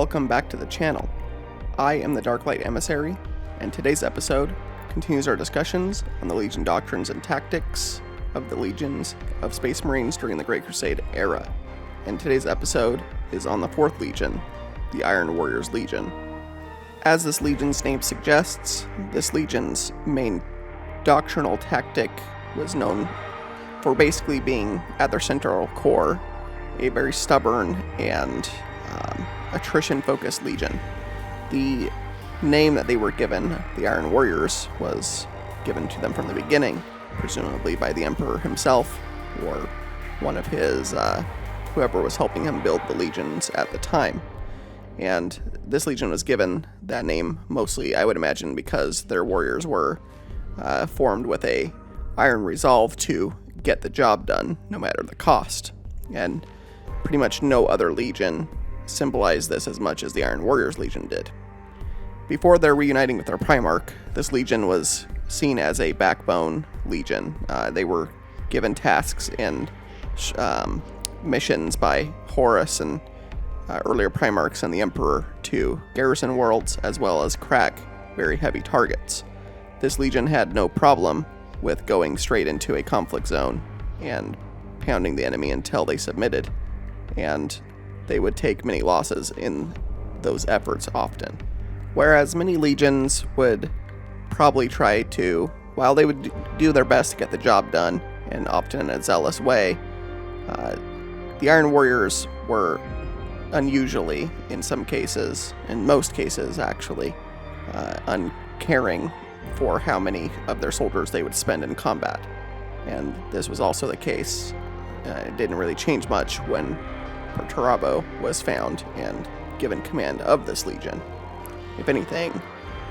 welcome back to the channel. I am the Darklight Emissary, and today's episode continues our discussions on the Legion doctrines and tactics of the legions of Space Marines during the Great Crusade era. And today's episode is on the 4th Legion, the Iron Warriors Legion. As this legion's name suggests, this legion's main doctrinal tactic was known for basically being, at their central core, a very stubborn and attrition-focused legion. The name that they were given, the Iron Warriors, was given to them from the beginning, presumably by the Emperor himself, or one of his, whoever was helping him build the legions at the time. And this legion was given that name mostly, I would imagine, because their warriors were formed with a iron resolve to get the job done, no matter the cost. And pretty much no other legion symbolized this as much as the Iron Warriors Legion did. Before their reuniting with their Primarch, this legion was seen as a backbone legion. They were given tasks and missions by Horus and earlier Primarchs and the Emperor to garrison worlds as well as crack very heavy targets. This legion had no problem with going straight into a conflict zone and pounding the enemy until they submitted, and they would take many losses in those efforts often. Whereas many legions would probably try to, while they would do their best to get the job done, and often in a zealous way, the Iron Warriors were unusually, in some cases, in most cases actually, uncaring for how many of their soldiers they would spend in combat. And this was also the case. It didn't really change much when Perturabo was found and given command of this legion. If anything,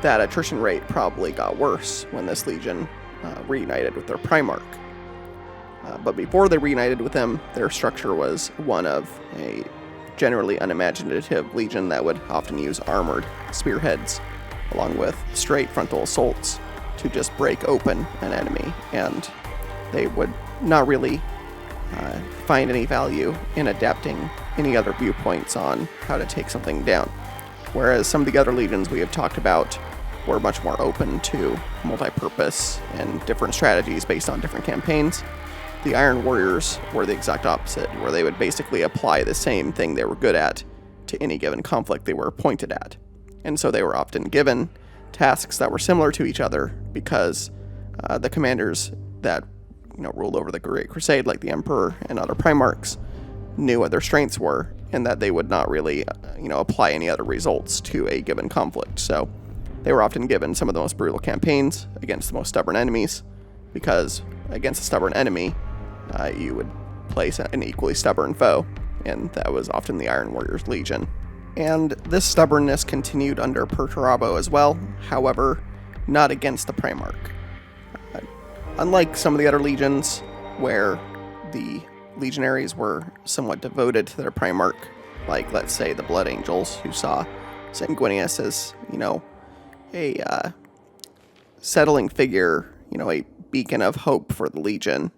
that attrition rate probably got worse when this legion reunited with their Primarch. But before they reunited with him, their structure was one of a generally unimaginative legion that would often use armored spearheads along with straight frontal assaults to just break open an enemy, and they would not really find any value in adapting any other viewpoints on how to take something down. Whereas some of the other legions we have talked about were much more open to multi-purpose and different strategies based on different campaigns, the Iron Warriors were the exact opposite, where they would basically apply the same thing they were good at to any given conflict they were appointed at. And so they were often given tasks that were similar to each other because the commanders that ruled over the Great Crusade, like the Emperor and other Primarchs, knew what their strengths were and that they would not really, apply any other results to a given conflict. So they were often given some of the most brutal campaigns against the most stubborn enemies, because against a stubborn enemy, you would place an equally stubborn foe, and that was often the Iron Warriors Legion. And this stubbornness continued under Perturabo as well, however, not against the Primarch. Unlike some of the other legions, where the legionaries were somewhat devoted to their Primarch, like, let's say, the Blood Angels, who saw Sanguinius as, a settling figure, a beacon of hope for the legion.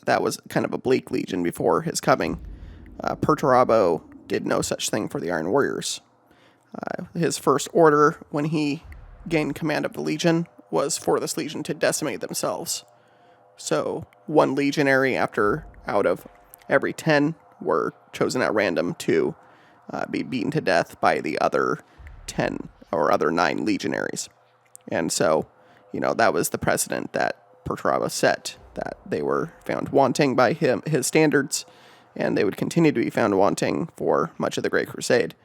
That was kind of a bleak legion before his coming. Perturabo did no such thing for the Iron Warriors. His first order, when he gained command of the legion, was for this legion to decimate themselves. So one legionary out of every 10 were chosen at random to be beaten to death by the other 10 or other 9 legionaries. And so, that was the precedent that Perturabo set, that they were found wanting by his standards, and they would continue to be found wanting for much of the Great Crusade.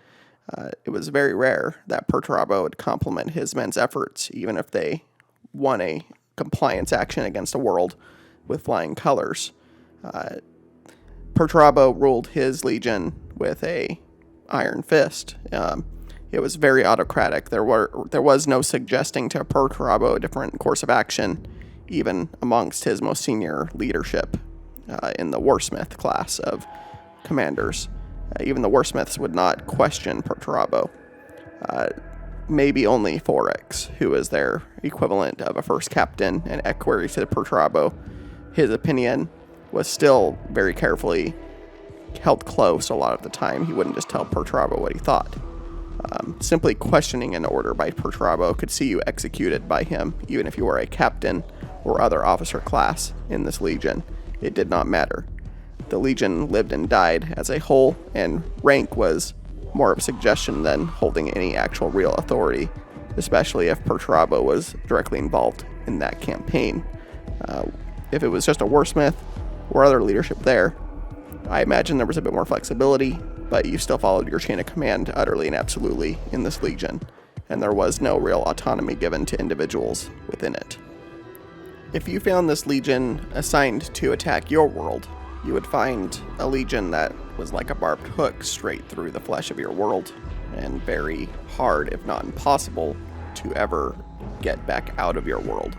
It was very rare that Perturabo would compliment his men's efforts, even if they won a compliance action against a world with flying colors. Perturabo ruled his legion with a iron fist. It was very autocratic. There was no suggesting to Perturabo a different course of action, even amongst his most senior leadership in the Warsmith class of commanders. Even the Warsmiths would not question Perturabo. Maybe only Forex, who is their equivalent of a first captain and equerry to Perturabo. His opinion was still very carefully held close a lot of the time. He wouldn't just tell Perturabo what he thought. Simply questioning an order by Perturabo could see you executed by him, even if you were a captain or other officer class in this legion. It did not matter. The legion lived and died as a whole, and rank was more of a suggestion than holding any actual real authority, especially if Perturabo was directly involved in that campaign. If it was just a warsmith or other leadership there, I imagine there was a bit more flexibility, but you still followed your chain of command utterly and absolutely in this legion, and there was no real autonomy given to individuals within it. If you found this legion assigned to attack your world, you would find a legion that was like a barbed hook straight through the flesh of your world, and very hard, if not impossible, to ever get back out of your world.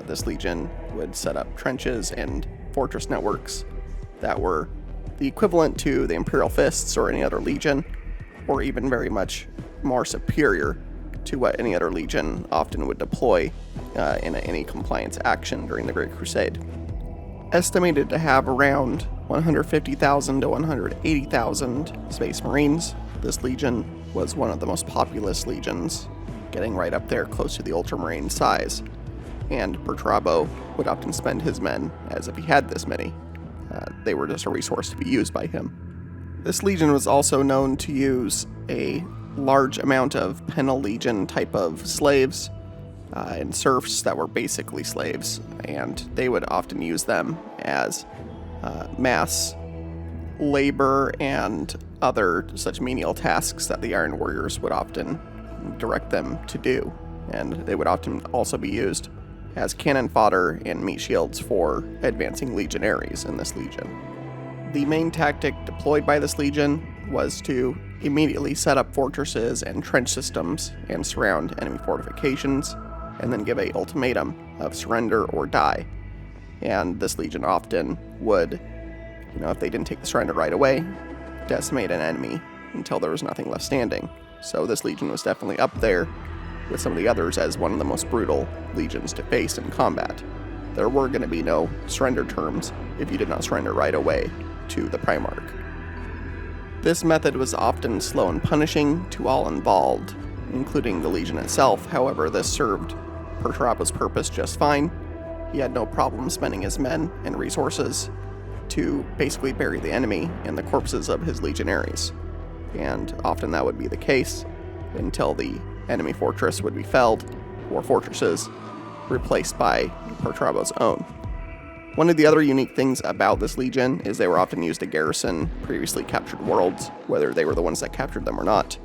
This legion would set up trenches and fortress networks that were the equivalent to the Imperial Fists or any other legion, or even very much more superior to what any other legion often would deploy in any compliance action during the Great Crusade. Estimated to have around 150,000 to 180,000 Space Marines, this legion was one of the most populous legions, getting right up there close to the Ultramarine size, and Perturabo would often spend his men as if he had this many. They were just a resource to be used by him. This legion was also known to use a large amount of penal legion type of slaves and serfs that were basically slaves, and they would often use them as mass labor and other such menial tasks that the Iron Warriors would often direct them to do, and they would often also be used as cannon fodder and meat shields for advancing legionaries in this legion. The main tactic deployed by this legion was to immediately set up fortresses and trench systems and surround enemy fortifications, and then give an ultimatum of surrender or die. And this legion often would, if they didn't take the surrender right away, decimate an enemy until there was nothing left standing. So this legion was definitely up there with some of the others as one of the most brutal legions to face in combat. There were going to be no surrender terms if you did not surrender right away to the Primarch. This method was often slow and punishing to all involved, including the legion itself. However, this served Perturabo's purpose just fine. He had no problem spending his men and resources to basically bury the enemy in the corpses of his legionaries. And often that would be the case until the enemy fortress would be felled, or fortresses replaced by Perturabo's own. One of the other unique things about this legion is they were often used to garrison previously captured worlds, whether they were the ones that captured them or not.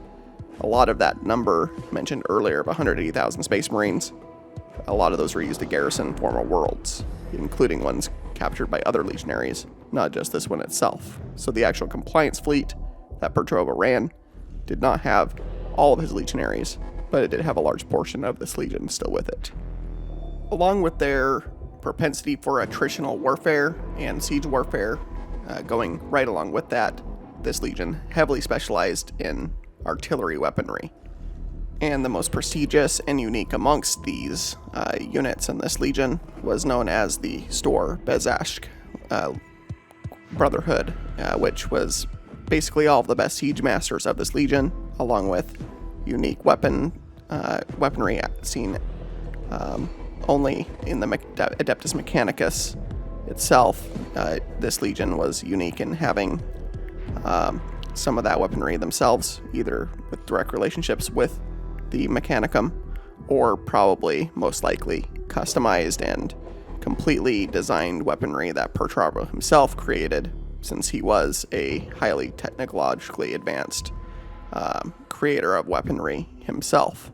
A lot of that number mentioned earlier of 180,000 Space Marines, a lot of those were used to garrison former worlds, including ones captured by other legionaries, not just this one itself. So the actual compliance fleet that Perturabo ran did not have all of his legionaries, but it did have a large portion of this legion still with it. Along with their propensity for attritional warfare and siege warfare, going right along with that, this legion heavily specialized in artillery weaponry. And the most prestigious and unique amongst these units in this legion was known as the Stor Bezashk Brotherhood, which was basically all of the best siege masters of this legion, along with unique weaponry seen only in the Adeptus Mechanicus itself. This legion was unique in having some of that weaponry themselves, either with direct relationships with the Mechanicum, or probably, most likely, customized and completely designed weaponry that Perturabo himself created, since he was a highly technologically advanced creator of weaponry himself.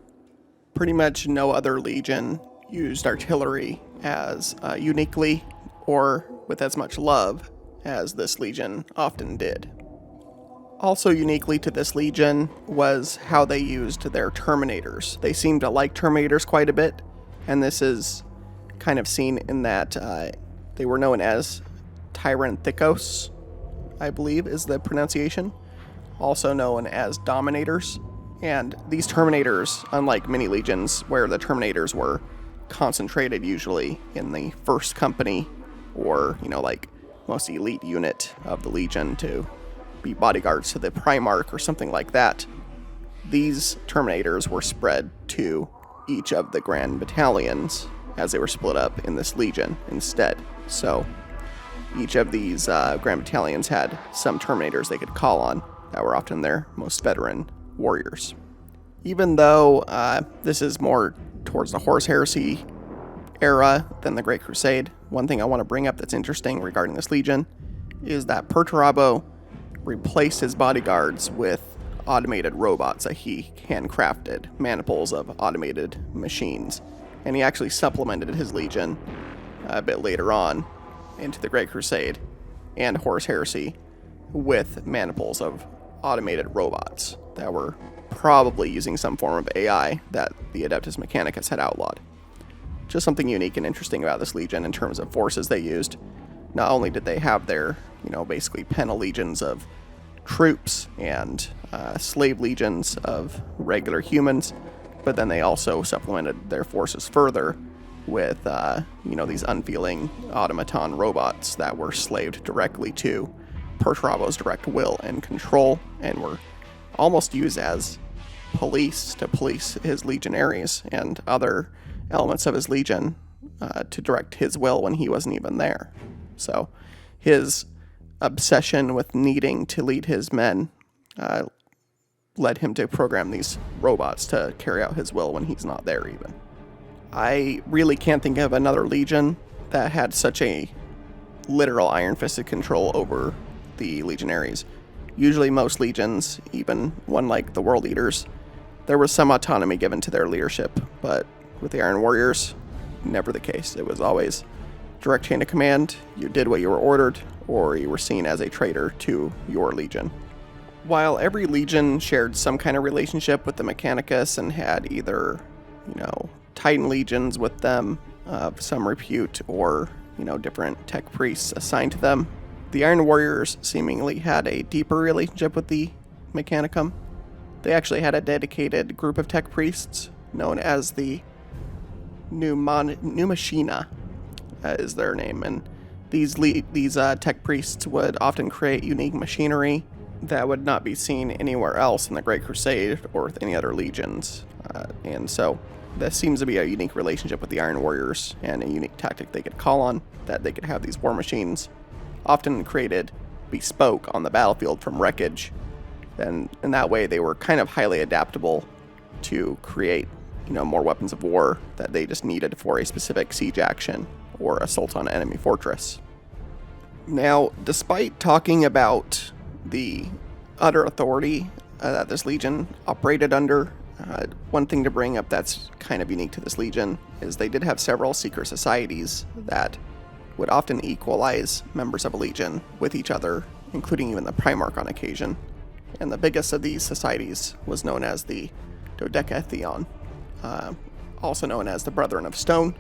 Pretty much no other legion used artillery as uniquely or with as much love as this legion often did. Also uniquely to this legion was how they used their Terminators. They seemed to like Terminators quite a bit, and this is kind of seen in that they were known as Tyranthikos, I believe is the pronunciation, also known as Dominators. And these Terminators, unlike many legions where the Terminators were concentrated usually in the first company or, like most elite unit of the legion to be bodyguards to the Primarch or something like that, these Terminators were spread to each of the Grand Battalions as they were split up in this Legion instead. So each of these Grand Battalions had some Terminators they could call on that were often their most veteran warriors. Even though this is more towards the Horus Heresy era than the Great Crusade, one thing I want to bring up that's interesting regarding this Legion is that Perturabo replaced his bodyguards with automated robots that he handcrafted, maniples of automated machines. And he actually supplemented his Legion a bit later on into the Great Crusade and Horus Heresy with maniples of automated robots that were probably using some form of AI that the Adeptus Mechanicus had outlawed. Just something unique and interesting about this Legion in terms of forces they used. Not only did they have their, basically penta-legions of troops and slave legions of regular humans, but then they also supplemented their forces further with, these unfeeling automaton robots that were slaved directly to Perturabo's direct will and control, and were almost used as police to police his legionaries and other elements of his legion to direct his will when he wasn't even there. So his obsession with needing to lead his men led him to program these robots to carry out his will when he's not there even. I really can't think of another legion that had such a literal iron-fisted control over the legionaries. Usually most legions, even one like the World Eaters, there was some autonomy given to their leadership, but with the Iron Warriors, never the case. It was always direct chain of command. You did what you were ordered, or you were seen as a traitor to your legion. While every legion shared some kind of relationship with the Mechanicus and had either, Titan legions with them of some repute or, different tech priests assigned to them, the Iron Warriors seemingly had a deeper relationship with the Mechanicum. They actually had a dedicated group of tech priests known as the Pneumachina is their name, and these tech priests would often create unique machinery that would not be seen anywhere else in the Great Crusade or with any other legions. And so this seems to be a unique relationship with the Iron Warriors and a unique tactic they could call on, that they could have these war machines often created bespoke on the battlefield from wreckage. And in that way, they were kind of highly adaptable to create, more weapons of war that they just needed for a specific siege action or assault on an enemy fortress. Now, despite talking about the utter authority that this legion operated under, one thing to bring up that's kind of unique to this legion is they did have several secret societies that would often equalize members of a legion with each other, including even the Primarch on occasion. And the biggest of these societies was known as the Dodecatheon, also known as the Brethren of Stone.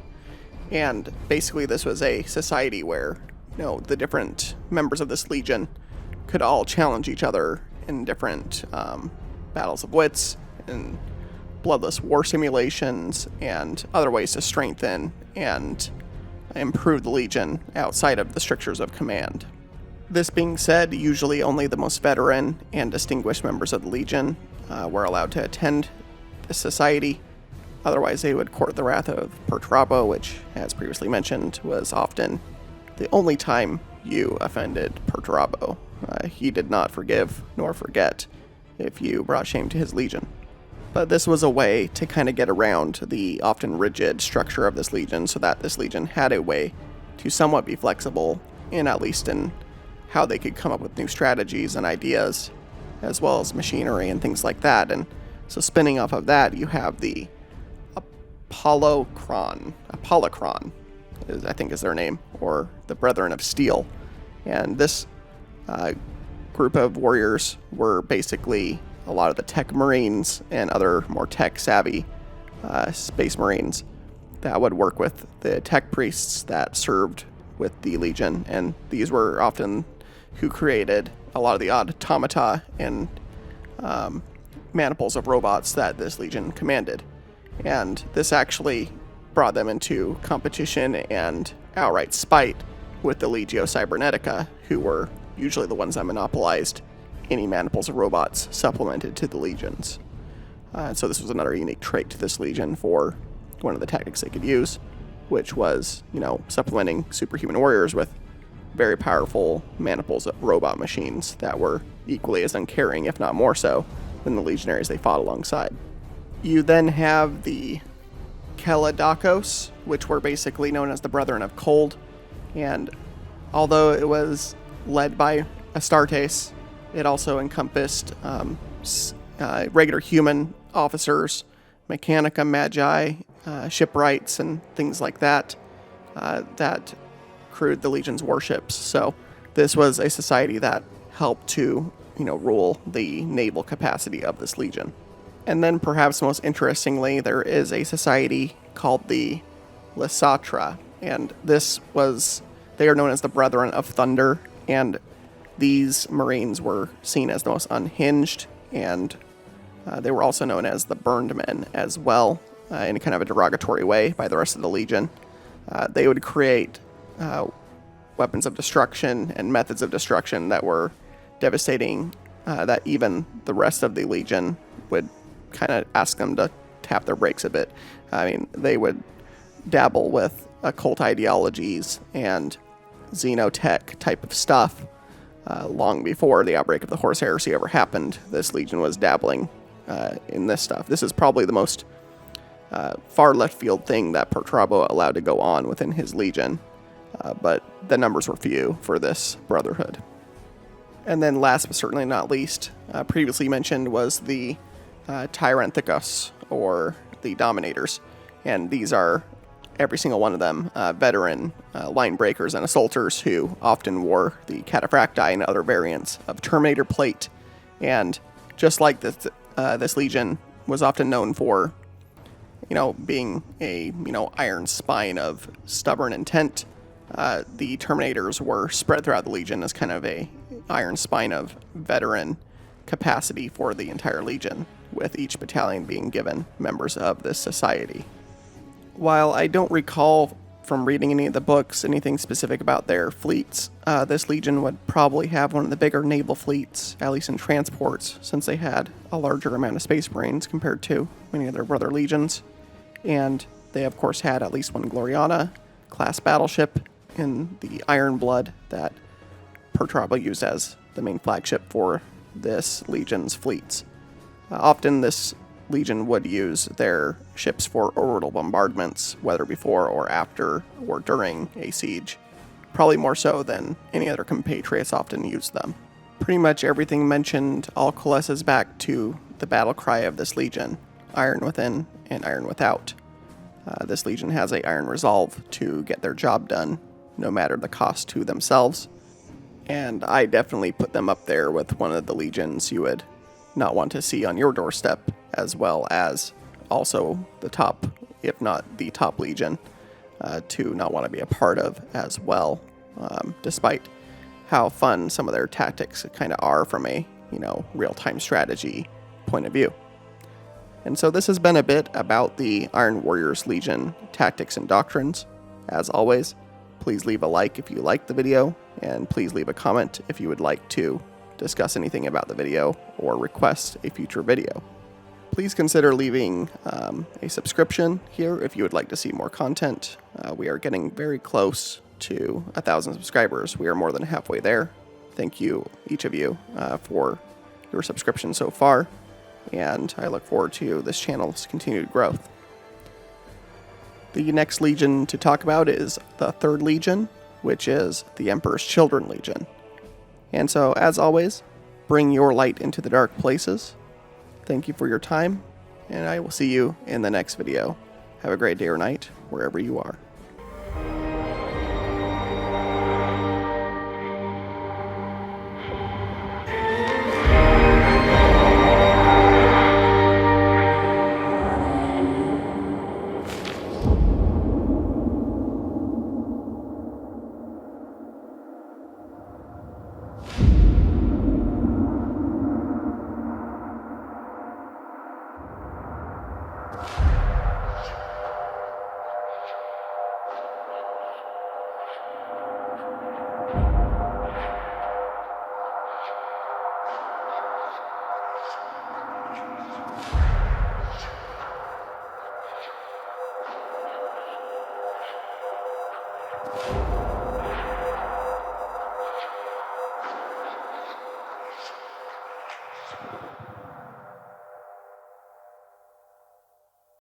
And basically this was a society where, the different members of this legion could all challenge each other in different battles of wits and bloodless war simulations and other ways to strengthen and improve the legion outside of the strictures of command. This being said, usually only the most veteran and distinguished members of the legion were allowed to attend this society. Otherwise, they would court the wrath of Perturabo, which, as previously mentioned, was often the only time you offended Perturabo. He did not forgive nor forget if you brought shame to his legion. But this was a way to kind of get around the often rigid structure of this legion, so that this legion had a way to somewhat be flexible, at least in how they could come up with new strategies and ideas, as well as machinery and things like that. And so spinning off of that, you have the Apollocron, I think is their name, or the Brethren of Steel. And this group of warriors were basically a lot of the tech marines and other more tech-savvy space marines that would work with the tech priests that served with the Legion. And these were often who created a lot of the automata and maniples of robots that this Legion commanded. And this actually brought them into competition and outright spite with the Legio Cybernetica, who were usually the ones that monopolized any maniples of robots supplemented to the legions. So this was another unique trait to this legion for one of the tactics they could use, which was, supplementing superhuman warriors with very powerful maniples of robot machines that were equally as uncaring, if not more so, than the legionaries they fought alongside. You then have the Keladakos, which were basically known as the Brethren of Cold, and although it was led by Astartes, it also encompassed regular human officers, Mechanica Magi, shipwrights, and things like that that crewed the Legion's warships. So this was a society that helped to, rule the naval capacity of this Legion. And then perhaps most interestingly, there is a society called the Lysatra, and they are known as the Brethren of Thunder, and these Marines were seen as the most unhinged, and they were also known as the Burned Men as well, in kind of a derogatory way by the rest of the Legion. They would create weapons of destruction and methods of destruction that were devastating, that even the rest of the Legion would kind of ask them to tap their brakes a bit. I mean, they would dabble with occult ideologies and xenotech type of stuff. Long before the outbreak of the Horus Heresy ever happened, this Legion was dabbling in this stuff. This is probably the most far left field thing that Perturabo allowed to go on within his Legion, but the numbers were few for this Brotherhood. And then last but certainly not least, previously mentioned was the Tyranthicos, or the Dominators, and these are, every single one of them, veteran line breakers and assaulters who often wore the Cataphracti and other variants of Terminator plate. And just like this Legion was often known for, being a, iron spine of stubborn intent, the Terminators were spread throughout the Legion as kind of a iron spine of veteran capacity for the entire Legion, with each battalion being given members of this society. While I don't recall from reading any of the books anything specific about their fleets, this Legion would probably have one of the bigger naval fleets, at least in transports, since they had a larger amount of Space Marines compared to many of their brother legions. And they, of course, had at least one Gloriana-class battleship in the Iron Blood that Perturabo used as the main flagship for this Legion's fleets. Often this Legion would use their ships for orbital bombardments, whether before or after or during a siege, probably more so than any other compatriots often used them. Pretty much everything mentioned all coalesces back to the battle cry of this Legion: iron within and iron without. This Legion has a iron resolve to get their job done, no matter the cost to themselves, and I definitely put them up there with one of the Legions you would not want to see on your doorstep, as well as also the top, if not the top Legion, to not want to be a part of as well, despite how fun some of their tactics kind of are from a, real-time strategy point of view. And so this has been a bit about the Iron Warriors Legion tactics and doctrines. As always, please leave a like if you liked the video, and please leave a comment if you would like to discuss anything about the video or request a future video. Please consider leaving a subscription here if you would like to see more content. We are getting very close to 1,000 subscribers. We are more than halfway there. Thank you, each of you, for your subscription so far, and I look forward to this channel's continued growth. The next Legion to talk about is the Third Legion, which is the Emperor's Children Legion. And so, as always, bring your light into the dark places. Thank you for your time, and I will see you in the next video. Have a great day or night, wherever you are.